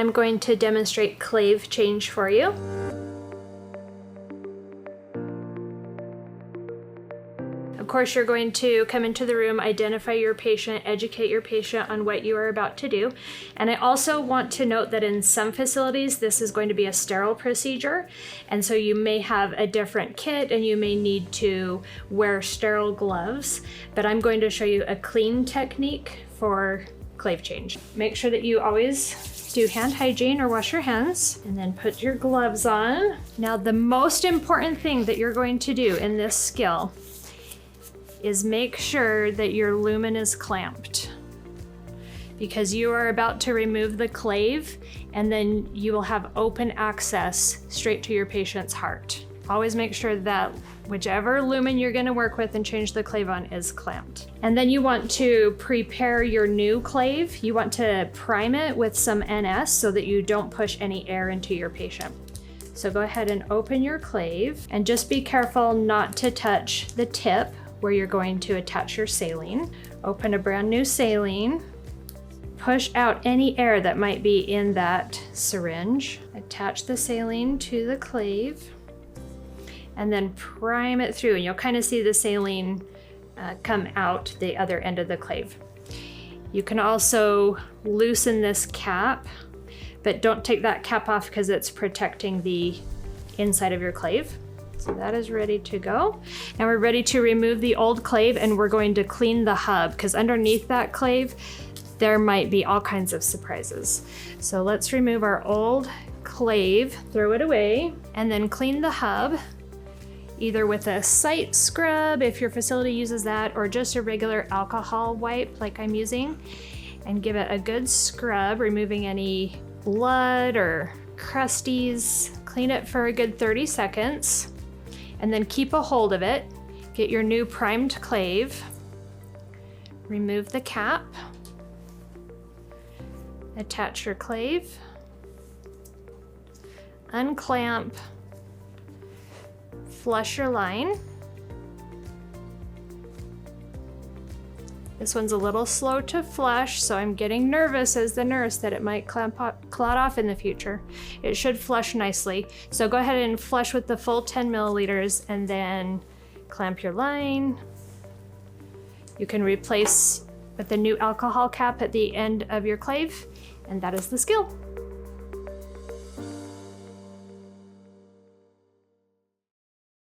I'm going to demonstrate clave change for you. Of course, you're going to come into the room, identify your patient, educate your patient on what you are about to do. And I also want to note that in some facilities, this is going to be a sterile procedure. And so you may have a different kit and you may need to wear sterile gloves, but I'm going to show you a clean technique for clave change. Make sure that you always do hand hygiene or wash your hands, and then put your gloves on. Now, the most important thing that you're going to do in this skill is make sure that your lumen is clamped, because you are about to remove the clave and then you will have open access straight to your patient's heart. Always make sure that whichever lumen you're going to work with and change the clave on is clamped. And then you want to prepare your new clave. You want to prime it with some NS so that you don't push any air into your patient. So go ahead and open your clave, and just be careful not to touch the tip where you're going to attach your saline. Open a brand new saline. Push out any air that might be in that syringe. Attach the saline to the clave, and then prime it through, and you'll kind of see the saline come out the other end of the clave. You can also loosen this cap, but don't take that cap off because it's protecting the inside of your clave. So that is ready to go. Now we're ready to remove the old clave, and we're going to clean the hub, because underneath that clave, there might be all kinds of surprises. So let's remove our old clave, throw it away, and then clean the hub, either with a site scrub if your facility uses that, or just a regular alcohol wipe like I'm using, and give it a good scrub, removing any blood or crusties. Clean it for a good 30 seconds, and then keep a hold of it. Get your new primed clave, remove the cap, attach your clave, unclamp, flush your line. This one's a little slow to flush, so I'm getting nervous as the nurse that it might clot off in the future. It should flush nicely. So go ahead and flush with the full 10 milliliters, and then clamp your line. You can replace with the new alcohol cap at the end of your clave, and that is the skill.